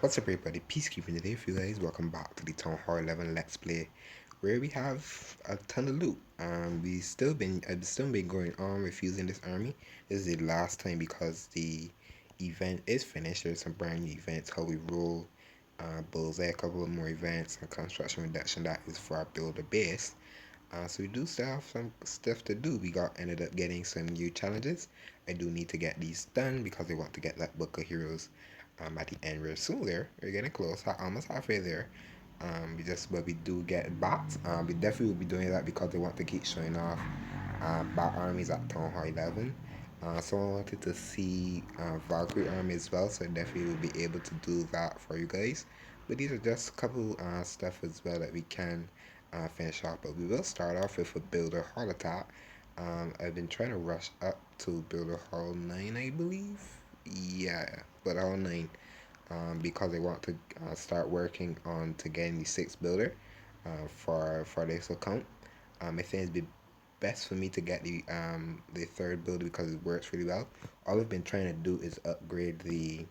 What's up everybody, Peacekeeping today for you guys. Welcome back to the Th11 Let's Play, where we have a ton of loot. I've still been going on refusing this army. This is the last time because the event is finished. There's some brand new events, how we roll, bullseye, a couple of more events, and construction reduction that is for our builder base. So we do still have some stuff to do. Ended up getting some new challenges. I do need to get these done because I want to get that book of heroes at the end real soon. We're getting close, almost halfway there. But we do get bots. We definitely will be doing that because they want to keep showing off bot armies at Town Hall 11. Someone wanted to see Valkyrie army as well, so I definitely will be able to do that for you guys. But these are just a couple stuff as well that we can finish off. But we will start off with a builder hall attack. I've been trying to rush up to builder hall 9, I believe. Yeah, but hall 9 because I want to start working on to getting the sixth builder for this account. I think it'd be best for me to get the third builder because it works really well. All I've been trying to do is upgrade the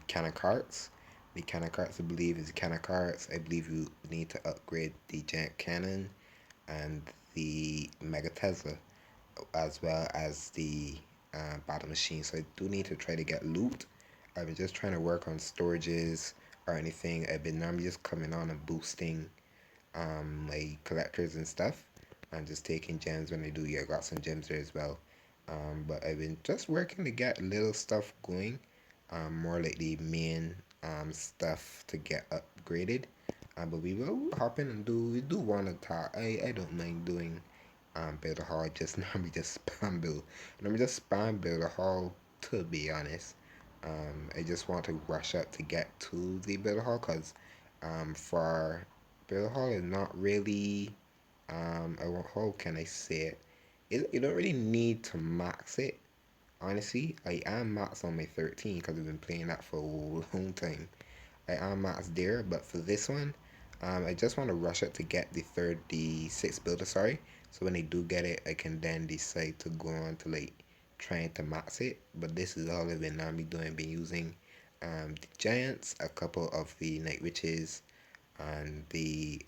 cannon carts. The cannon carts, I believe, is cannon carts. I believe you need to upgrade the giant cannon and the mega Tesla, as well as the battle machine. So I do need to try to get loot. I've been just trying to work on storages or anything. I've been normally just coming on and boosting my collectors and stuff, and just taking gems when I do. Yeah, I got some gems there as well. But I've been just working to get little stuff going, more like the main stuff to get upgraded. But we will hop in and we do want to talk. I don't mind doing build a hall. Just normally just spam build. Let me just spam build a hall, to be honest. I just want to rush up to get to the build a hall because for build a hall is not really how can I say it? You don't really need to max it. Honestly, I am max on my 13 because I've been playing that for a long time. I am max there, but for this one, I just want to rush it to get the sixth builder. Sorry, so when I do get it, I can then decide to go on to like trying to max it. But this is all I've been doing. I've been using the giants, a couple of the night witches, and the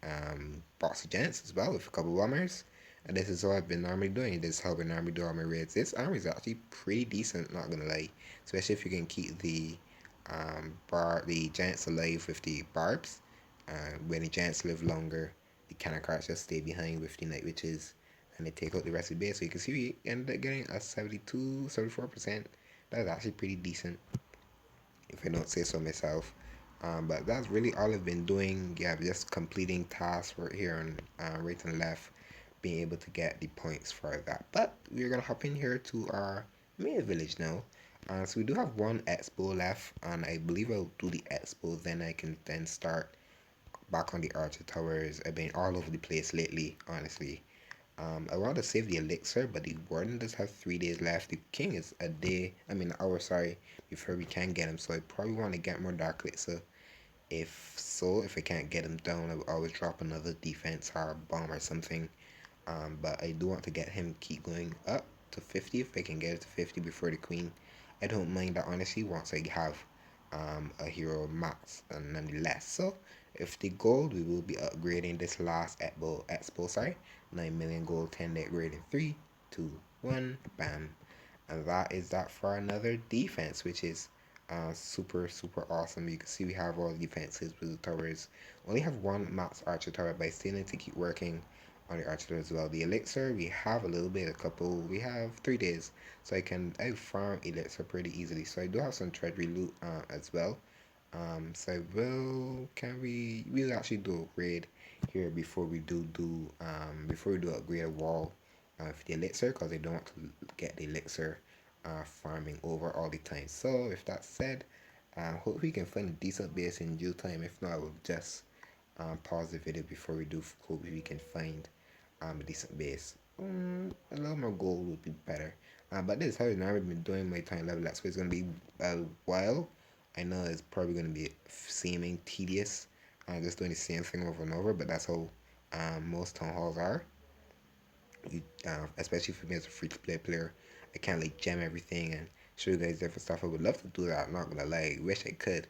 box of giants as well with a couple of bombers. And this is all I've been normally doing. This is how I've been normally doing all my raids. This army is actually pretty decent, not gonna lie. Especially if you can keep the giants alive with the barbs. When the giants live longer, the cannon carts just stay behind with the night witches, and they take out the rest of the base. So you can see we ended up getting a 72, 74%. That's actually pretty decent, if I don't say so myself. But that's really all I've been doing. Yeah, just completing tasks right here on right and left, being able to get the points for that. But we're gonna hop in here to our main village now. So we do have one expo left, and I believe I'll do the expo. Then I can then start back on the archer towers. I've been all over the place lately, honestly. I want to save the elixir, but the warden does have 3 days left. The king is a day, I mean, an hour, sorry, before we can get him. So I probably want to get more dark elixir. If I can't get him down, I will always drop another defense or a bomb or something. But I do want to get him keep going up to 50 if I can get it to 50 before the queen. I don't mind that honestly once I have a hero max and nonetheless. So if the gold, we will be upgrading this last expo, sorry, 9 million gold, 10-day upgrade in 3, 2, 1, bam. And that is that for another defense, which is super awesome. You can see we have all the defenses with the towers. Only have one max archer tower, but I still need to keep working on the archer as well. The elixir, we have a little bit, we have 3 days, so I farm elixir pretty easily. So I do have some treasury loot as well. So I will, we'll actually do a raid here before we do upgrade a wall with the elixir, because I don't want to get the elixir farming over all the time. So with that said, hope we can find a decent base in due time. If not, I will just pause the video before we do. Hope we can find a decent base. A little more gold would be better. But this is how I've never been doing my time level. That's why it's gonna be a while. I know it's probably gonna be seeming tedious, just doing the same thing over and over. But that's how most town halls are. Especially for me as a free to play player, I can't like gem everything and show you guys different stuff. I would love to do that. I'm not gonna lie. I wish I could,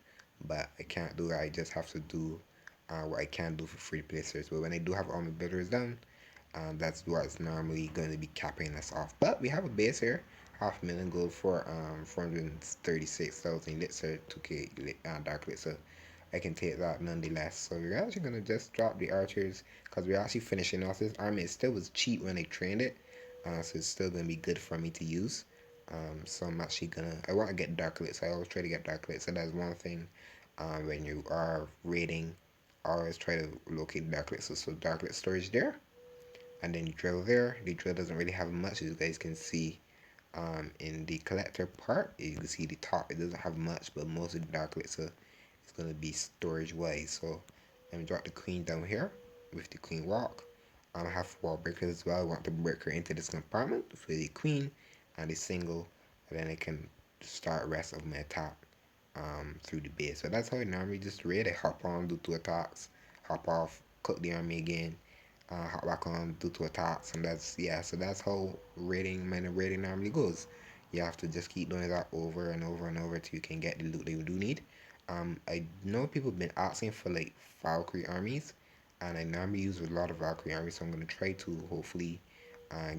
but I can't do that. I just have to do what I can do for free placers. But when I do have all my builders done, that's what's normally going to be capping us off. But we have a base here, 500,000 gold for 436,000 elixir, 2k dark elixir. I can take that nonetheless. So we're actually gonna just drop the archers because we're actually finishing off this army. It still was cheap when I trained it, so it's still gonna be good for me to use. So I'm actually gonna. I want to get dark lit, so I always try to get dark lit. So that's one thing. When you are raiding, always try to locate dark lit. So dark lit storage there, and then you drill there. The drill doesn't really have much, as you guys can see. In the collector part, you can see the top. It doesn't have much, but most of the dark lit, so it's gonna be storage wise. So let me drop the queen down here with the queen walk. I have wall breakers as well. I want to break her into this compartment for the queen and the single, and then I can start rest of my attack through the base. So that's how I normally just raid. I hop on, do two attacks, hop off, cook the army again, hop back on, do two attacks, and that's yeah. So that's how raiding normally goes. You have to just keep doing that over and over and over till you can get the loot that you do need. I know people have been asking for like Valkyrie armies, and I normally use a lot of Valkyrie armies, so I'm gonna try to hopefully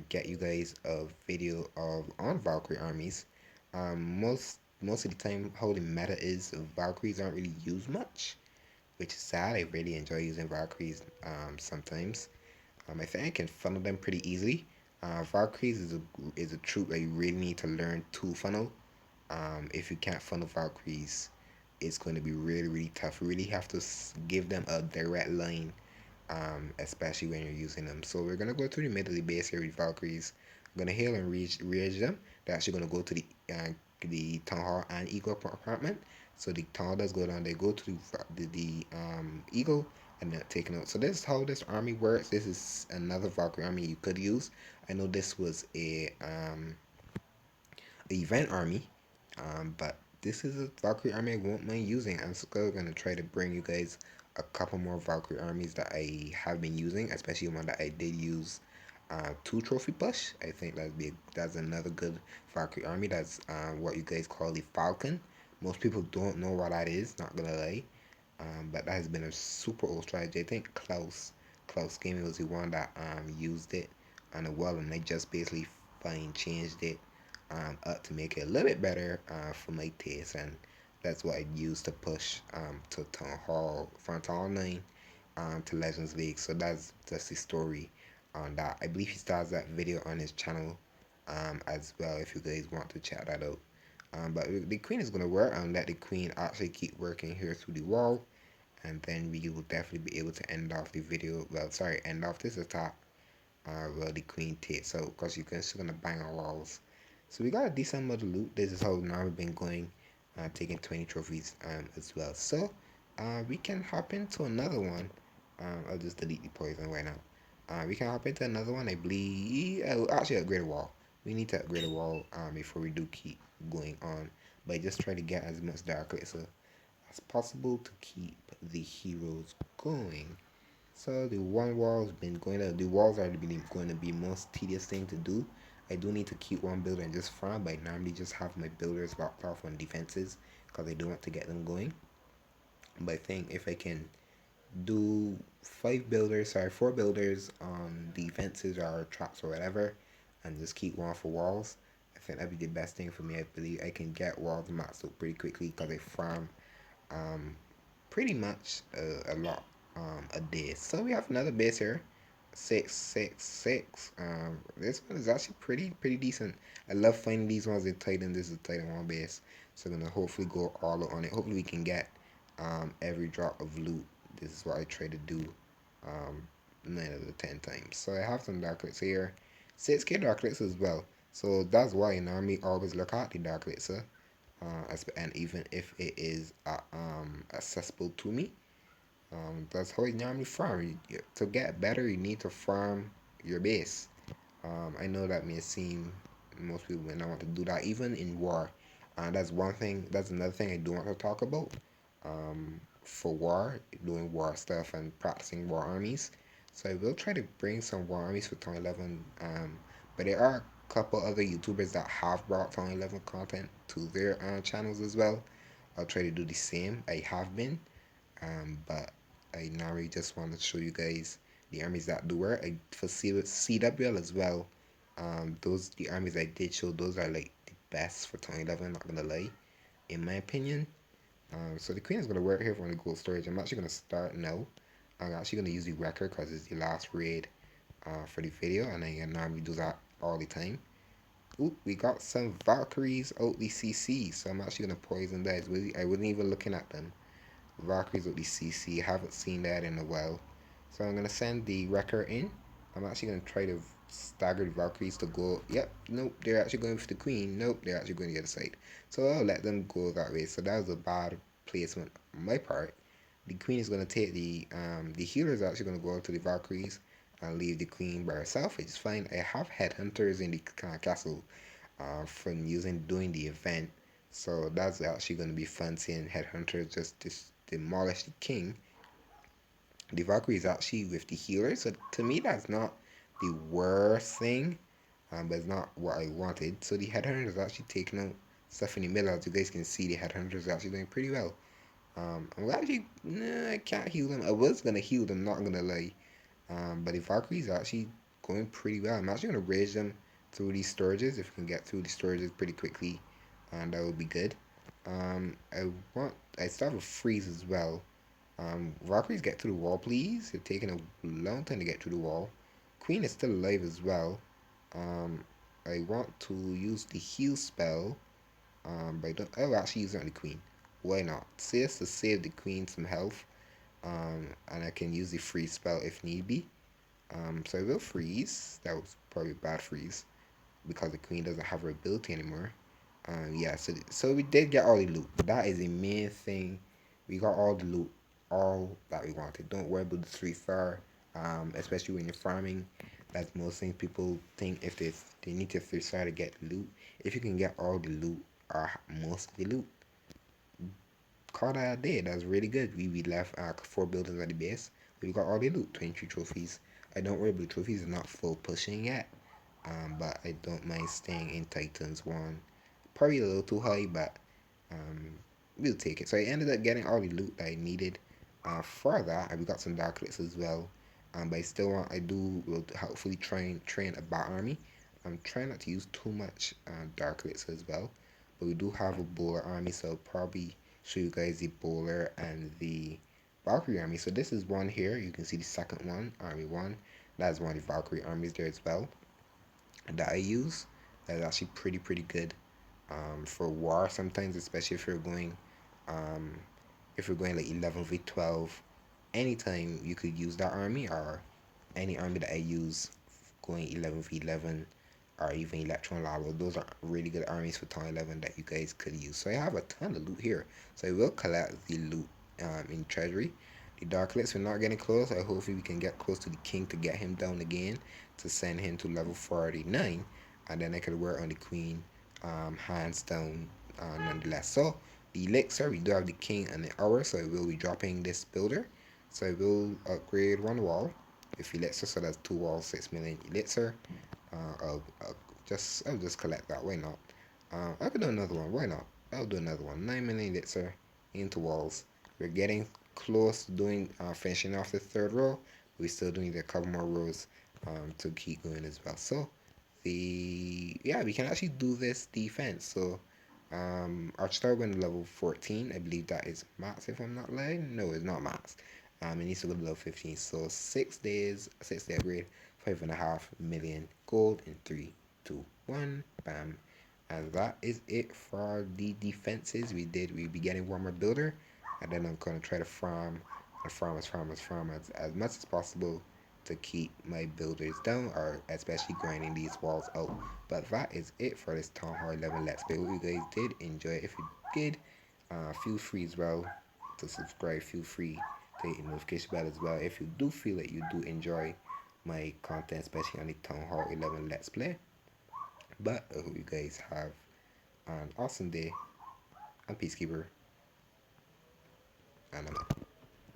get you guys a video of on Valkyrie armies. Most of the time, how the meta is, Valkyries aren't really used much, which is sad. I really enjoy using Valkyries sometimes. I think I can funnel them pretty easily. Valkyries is a troop that you really need to learn to funnel. If you can't funnel Valkyries, it's going to be really tough. You really have to give them a direct line, especially when you're using them. So we're gonna go to the middle of the base here with Valkyries. I'm gonna heal and rearrange them. They're actually gonna go to the town hall and eagle apartment. So the town hall does go down. They go to the eagle and they're taken out. So this is how this army works. This is another Valkyrie army you could use. I know this was a event army, but this is a Valkyrie army I won't mind using. I'm still gonna try to bring you guys a couple more Valkyrie armies that I have been using, especially one that I did use. Two trophy push. I think that's another good Valkyrie army. That's what you guys call the Falcon. Most people don't know what that is. Not gonna lie, but that has been a super old strategy. I think Klaus Gaming was the one that used it on the well, and I just basically fine changed it up to make it a little bit better for my taste, and that's what I used to push to Town Hall from Town Hall 9 to Legends League. So that's just the story on that. I believe he starts that video on his channel as well if you guys want to check that out. But the queen is gonna work and let the queen actually keep working here through the wall, and then we will definitely be able to end off the video. Well, sorry, end off this attack. Well, the queen takes out because you can still gonna bang on walls. So we got a decent amount of loot. This is how now we've been going, taking 20 trophies as well. So we can hop into another one. I'll just delete the poison right now. We can hop into another one. I believe. Actually, upgrade a wall. We need to upgrade a wall before we do keep going on. But just try to get as much dark laser as possible to keep the heroes going. So the one wall's been going to the walls are going to be most tedious thing to do. I do need to keep one builder and just farm, but I normally just have my builders locked off on defenses because I do want to get them going. But I think if I can do four builders on defenses or traps or whatever, and just keep one for walls, I think that'd be the best thing for me. I believe I can get walls maxed out pretty quickly because I farm um, pretty much a lot a day. So we have another base here, 666. This one is actually pretty decent. I love finding these ones in Titan. This is Titan 1 base, so I'm gonna hopefully go all out on it. Hopefully we can get every drop of loot. This is what I try to do um, 9 out of the 10 times. So I have some darklets here, 6k darklets as well. So that's why in army always look at the darklets, and even if it is accessible to me, that's how you normally farm. To get better, you need to farm your base. I know that may seem most people may not want to do that, even in war. That's one thing. That's another thing I do want to talk about. For war, doing war stuff and practicing war armies. So I will try to bring some war armies for 2011. But there are couple other YouTubers that have brought Town 11 content to their channels as well. I'll try to do the same. I have been, but I now really just want to show you guys the armies that do work. I for CWL as well. Those the armies I did show. Those are like the best for 2011. Not gonna lie, in my opinion. So the queen is gonna work here for the gold storage. I'm actually gonna start now. I'm actually gonna use the record because it's the last raid for the video, and I normally do that all the time. Oop, we got some Valkyries out the CC, so I'm actually gonna poison that. I wasn't even looking at them. Valkyries out the CC, haven't seen that in a while. So I'm gonna send the wrecker in. I'm actually gonna try to stagger the Valkyries to go. Yep, nope, they're actually going for the queen. Nope, they're actually going the other side. So I'll let them go that way. So that was a bad placement on my part. The queen is gonna take the healer is actually gonna go out to the Valkyries and leave the queen by herself, which is fine. I have headhunters in the castle from doing the event, so that's actually going to be fun seeing headhunters just demolish the king. The Valkyrie is actually with the healer, so to me that's not the worst thing, but it's not what I wanted. So the headhunter is actually taking out stuff in the middle. As you guys can see, the headhunter is actually doing pretty well. I'm actually, nah, I can't heal them. I was gonna heal them, not gonna lie. But the Valkyrie is actually going pretty well. I'm actually gonna raise them through these storages. If we can get through the storages pretty quickly, and that would be good. I still have a freeze as well. Valkyries, get to the wall, please. It's taking a long time to get to the wall. Queen is still alive as well. Um, I want to use the heal spell, but I don't. I'll actually use it on the queen. Why not? Say this to save the queen some health. And I can use the freeze spell if need be. So I will freeze. That was probably a bad freeze because the queen doesn't have her ability anymore. Yeah, so we did get all the loot. That is the main thing. We got all the loot, all that we wanted. Don't worry about the 3 star, especially when you're farming. That's most things people think if they need to 3 star to get loot. If you can get all the loot or most of the loot, call that a day. That's really good. We left 4 buildings at the base. We got all the loot, 23 trophies. I don't worry about the trophies, are not full pushing yet. But I don't mind staying in Titans 1. Probably a little too high, but um, we'll take it. So I ended up getting all the loot that I needed for that. And we got some dark clicks as well. But I will hopefully try and train a bat army. I'm trying not to use too much dark clicks as well. But we do have a bowler army, so I'll probably show you guys the bowler and the Valkyrie army. So this is one here. You can see the second one, army 1. That's one of the Valkyrie armies there as well that I use. That's actually pretty good for war sometimes, especially um, if you're going like 11v12. Anytime you could use that army, or any army that I use going 11v11, or even Electron Lava. Those are really good armies for Town 11 that you guys could use. So I have a ton of loot here. So I will collect the loot in Treasury. The Darklets, we're not getting close. I hopefully we can get close to the King to get him down again, to send him to level 49. And then I could work on the Queen hands down nonetheless. So the Elixir, we do have the King and the Hour. So I will be dropping this builder. So I will upgrade 1 wall with Elixir. So that's 2 walls, 6 million Elixir. I'll just collect that. Why not? I could do another one. Why not? I'll do another one. 9 million elixir into walls. We're getting close to doing finishing off the 3rd row. We still doing a couple more rows to keep going as well. So we can actually do this defense. So Archstar went to level 14. I believe that is max if I'm not lying. No, it's not max. It needs to go to level 15. So 6 days, 6-day upgrade, 5.5 million gold in 3, 2, 1. Bam. And that is it for the defenses. We'll be getting one more builder, and then I'm gonna try to farm as much as possible to keep my builders down, or especially grinding these walls out. But that is it for this Town Hall 11 Let's Play. Hope you guys did enjoy it. If you did, feel free as well to subscribe. Feel free to hit the notification bell as well if you do feel that you do enjoy my content, especially on the Town Hall 11 Let's Play. But I hope you guys have an awesome day. I'm Peacekeeper, and I'm out.